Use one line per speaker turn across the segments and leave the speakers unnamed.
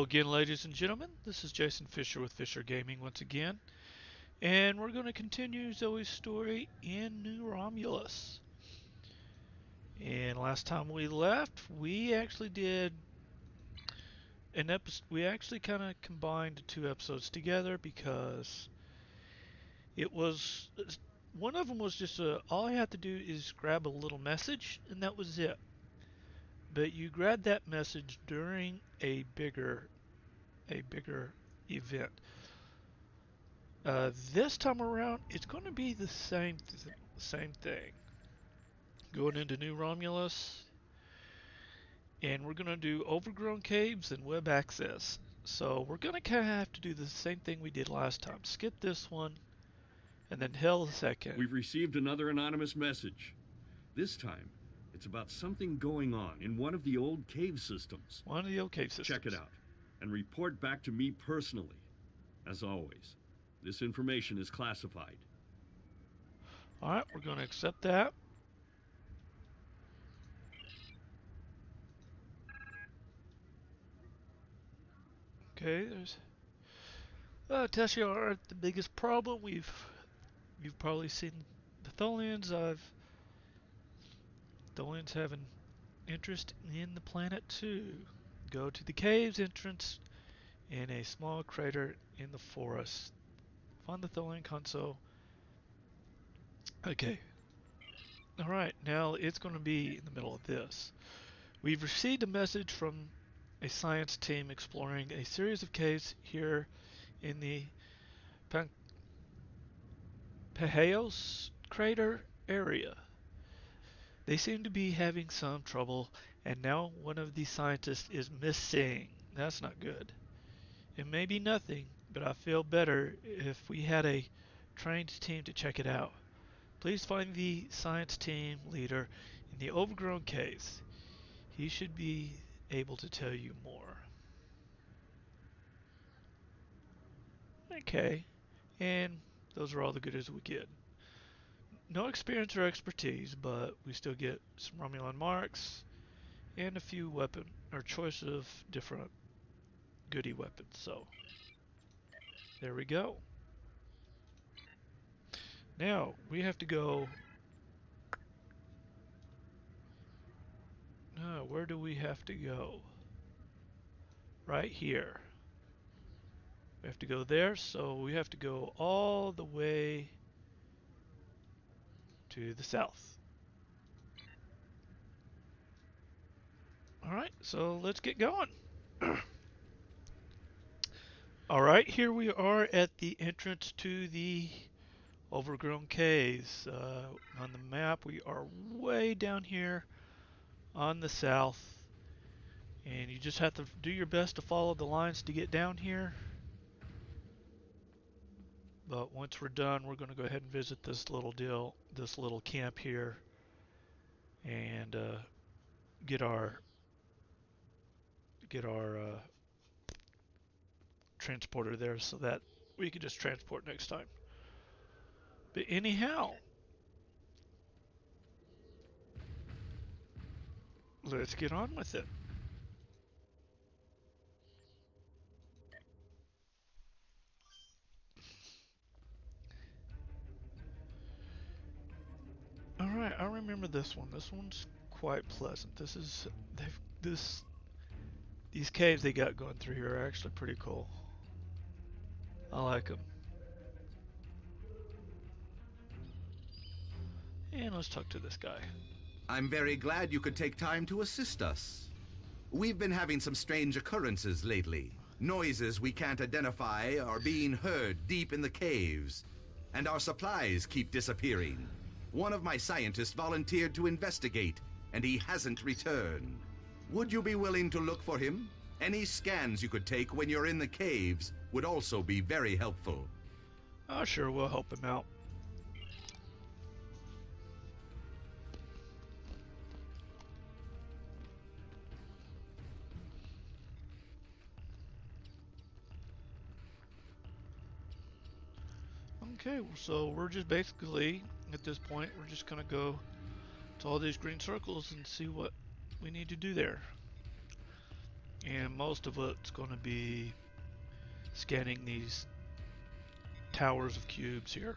again, ladies and gentlemen. This is Jason Fisher with Fisher Gaming once again, and we're going to continue Zoe's story in New Romulus. And last time we left, we actually did an episode. We actually kind of combined the two episodes together because it was one of them was just all I had to do is grab a little message, and that was it. But you grab that message during a bigger event. This time around, it's going to be the same thing. Going into New Romulus, and we're going to do overgrown caves and web access. So we're going to kind of have to do the same thing we did last time. Skip this one, and then hell the second.
We've received another anonymous message. This time, it's about something going on in one of the old cave systems.
One of the old cave systems.
Check it out, and report back to me personally. As always, this information is classified.
Alright, we're going to accept that. Okay, there's Tessia aren't the biggest problem. You've probably seen the Tholians. Tholians have an interest in the planet too. Go to the caves entrance in a small crater in the forest. Find the Tholian console. Okay. Alright, now it's going to be in the middle of this. We've received a message from a science team exploring a series of caves here in the Paheos crater area. They seem to be having some trouble, and now one of the scientists is missing. That's not good. It may be nothing, but I feel better if we had a trained team to check it out. Please find the science team leader in the overgrown caves. He should be able to tell you more. Okay, and those are all the goodies we get. No experience or expertise, but we still get some Romulan marks and a few weapon or choice of different goodie weapons. So there we go. Now we have to go. Where do we have to go? Right here. We have to go there, so we have to go all the way to the south. Alright, so let's get going. Alright, here we are at the entrance to the overgrown caves. On the map, we are way down here on the south. And you just have to do your best to follow the lines to get down here. But once we're done, we're going to go ahead and visit this little camp here, and get our transporter there so that we can just transport next time. But anyhow, let's get on with it. Alright, I remember this one. This one's quite pleasant. These caves they got going through here are actually pretty cool. I like them. And let's talk to this guy.
I'm very glad you could take time to assist us. We've been having some strange occurrences lately. Noises we can't identify are being heard deep in the caves, and our supplies keep disappearing. One of my scientists volunteered to investigate, and he hasn't returned. Would you be willing to look for him? Any scans you could take when you're in the caves would also be very helpful.
Oh, sure, we'll help him out. Okay, so we're just basically, at this point, we're just going to go to all these green circles and see what we need to do there. And most of it's going to be scanning these towers of cubes here.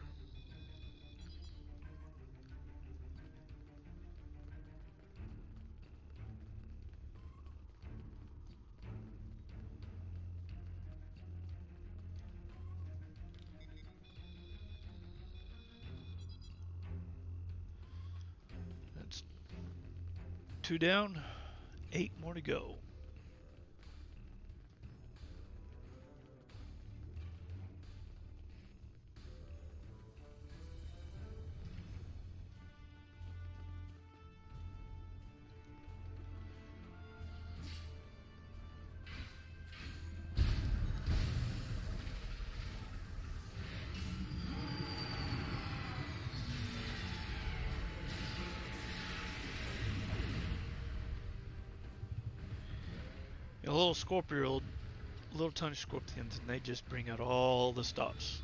That's 2 down, 8 more to go. A little scorpion, little tiny scorpions, and they just bring out all the stops.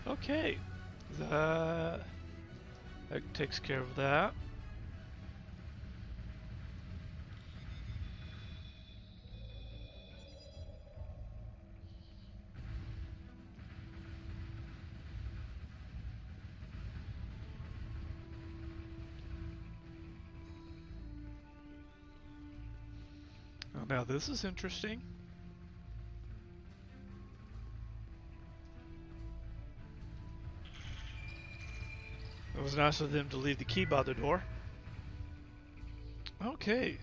Okay, that takes care of that. Oh, now this is interesting. It was nice of them to leave the key by the door. Okay.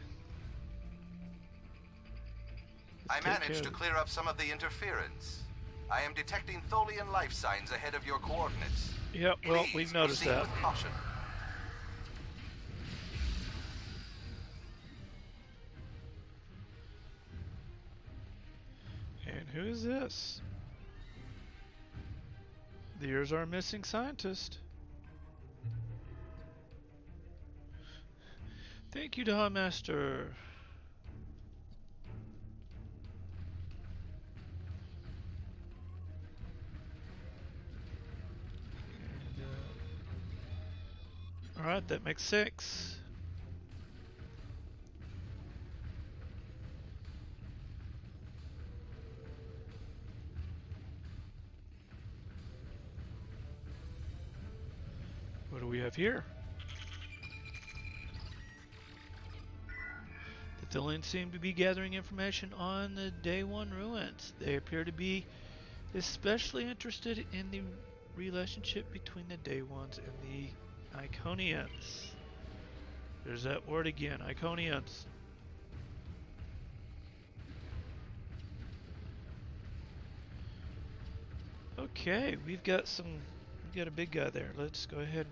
I managed to clear up some of the interference. I am detecting Tholian life signs ahead of your coordinates.
Yep, well,
Please
we've noticed
proceed
that.
with caution.
And who is this? There's our missing scientist. Thank you, Dawn Master. Alright, that makes 6. What do we have here? The Tholians seem to be gathering information on the Day 1 ruins. They appear to be especially interested in the relationship between the Day 1s and the Iconians. There's that word again, Iconians. Okay, we've got a big guy there. Let's go ahead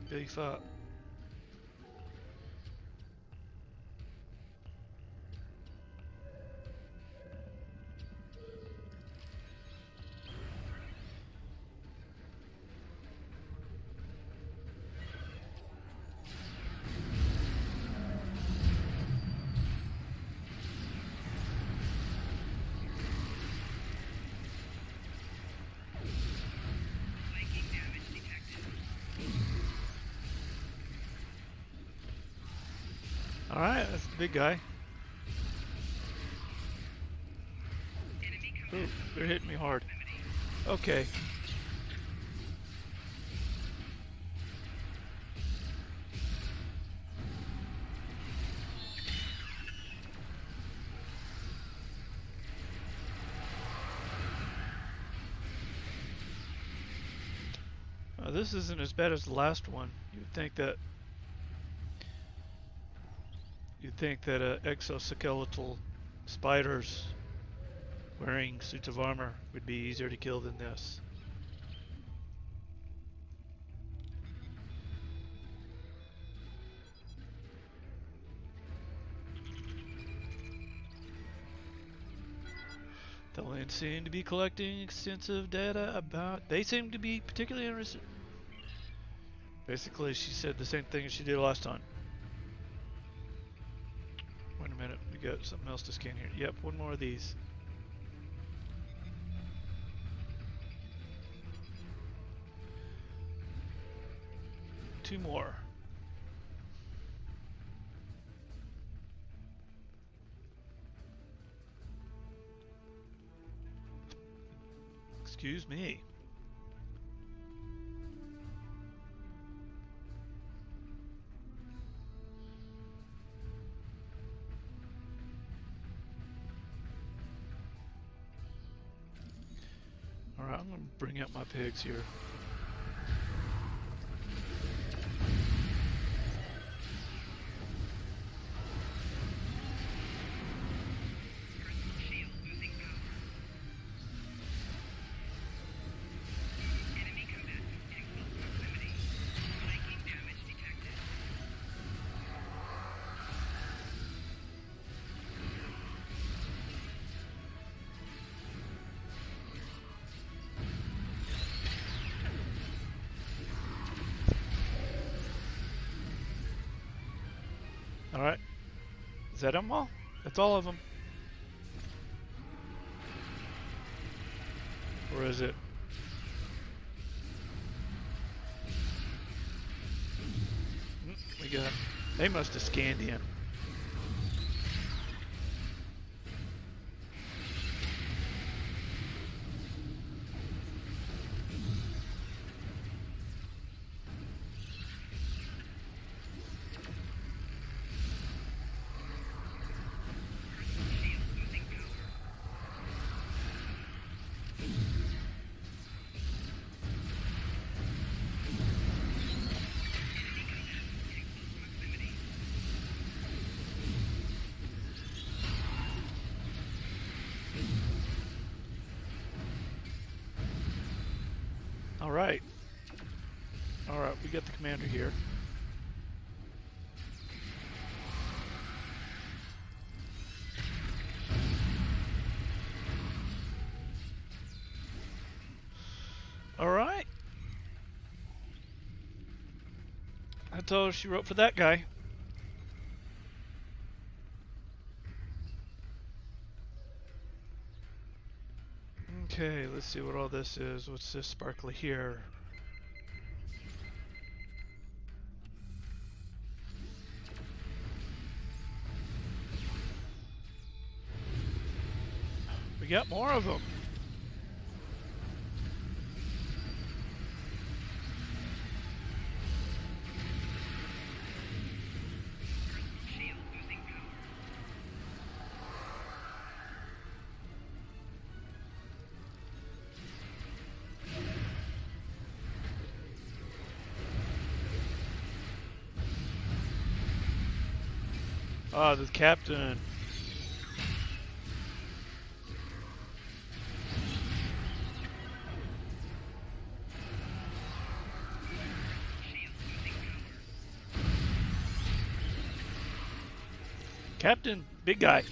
and beef up. Alright, that's the big guy. Ooh, they're hitting me hard. Okay. This isn't as bad as the last one. You'd you'd think that exoskeletal spiders wearing suits of armor would be easier to kill than this. The Lions seem to be collecting extensive data about. They seem to be particularly interested. Basically, she said the same thing as she did last time. Wait a minute, we got something else to scan here. Yep, one more of these. Two more. Excuse me. Alright, I'm going to bring out my pigs here. Alright. Is that them all? That's all of them. Or is it? We got. They must have scanned in. Alright. Alright, we got the commander here. Alright. That's all she wrote for that guy. Okay, let's see what all this is. What's this sparkly here? We got more of them. Ah, the captain. Captain, big guy.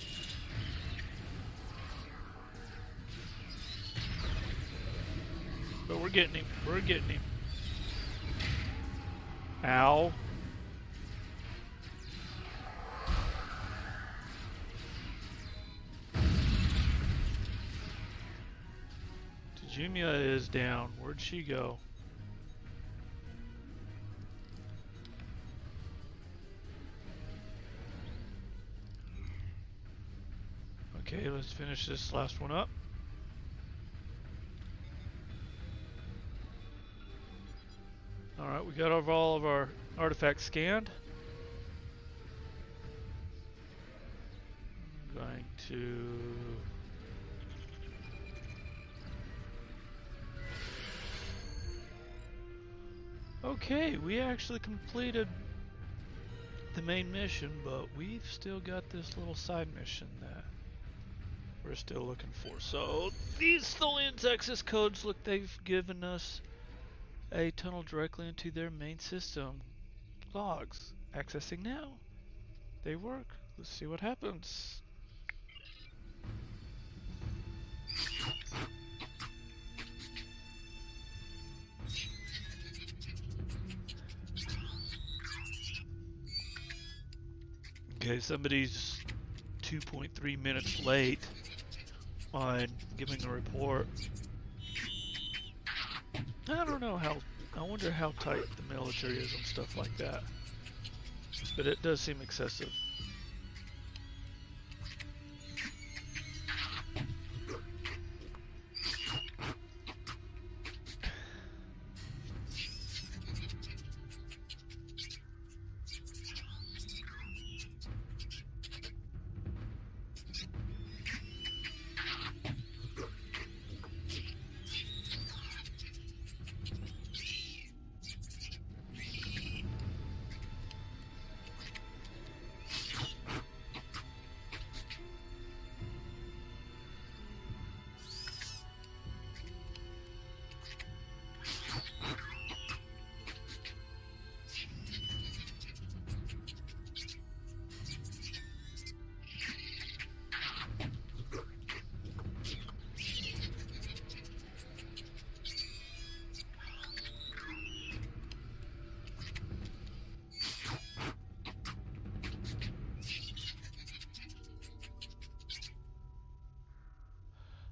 But we're getting him. We're getting him. Ow. Jumia is down. Where'd she go? Okay, let's finish this last one up. Alright, we got all of our artifacts scanned. I'm going to... Okay, we actually completed the main mission, but we've still got this little side mission that we're still looking for. So these Tholians access codes, look, they've given us a tunnel directly into their main system. Logs. Accessing now. They work. Let's see what happens. Okay, somebody's 2.3 minutes late on giving a report. I don't know how, I wonder how tight the military is on stuff like that. But it does seem excessive.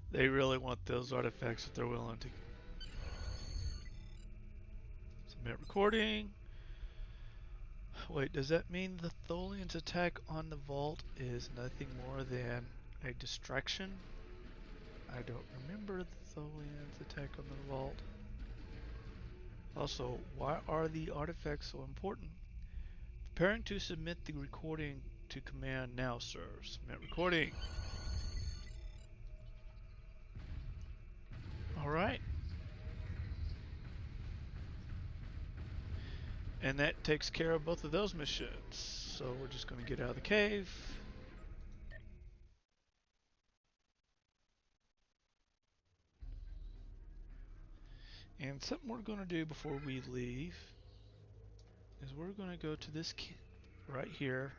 They really want those artifacts if they're willing to submit recording. Wait, does that mean the Tholians' attack on the vault is nothing more than a distraction? I don't remember the Tholians' attack on the vault. Also, why are the artifacts so important? Preparing to submit the recording to command now, sir. Submit recording. Alright. And that takes care of both of those missions. So we're just going to get out of the cave. And something we're going to do before we leave is we're going to go to this right here.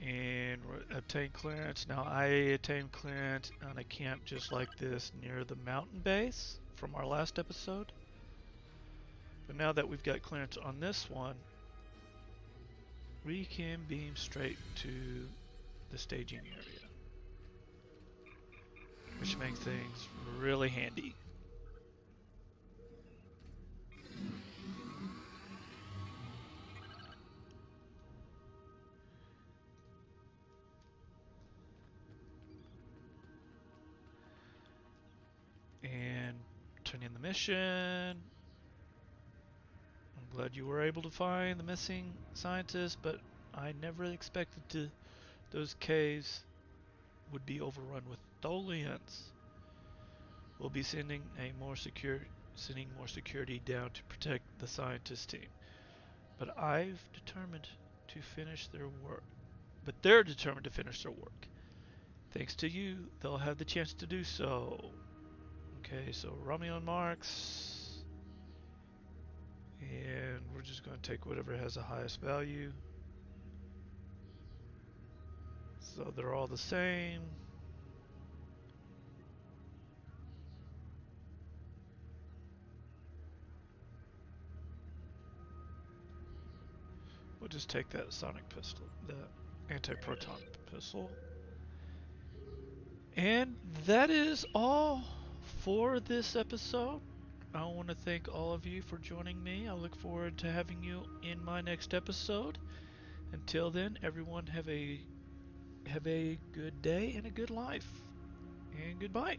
And obtain clearance. Now I attained clearance on a camp just like this near the mountain base from our last episode. But now that we've got clearance on this one, we can beam straight to the staging area, which makes things really handy. And turn in the mission. I'm glad you were able to find the missing scientist, but I never expected those caves would be overrun with Tholians. We'll be sending more security down to protect the scientist team. But I've determined to finish their work. But they're determined to finish their work. Thanks to you, they'll have the chance to do so. Okay, so Romeo and Marx. And we're just going to take whatever has the highest value. So they're all the same. We'll just take that sonic pistol, the anti-proton pistol. And that is all for this episode. I want to thank all of you for joining me. I look forward to having you in my next episode. Until then, everyone have a good day and a good life. And goodbye.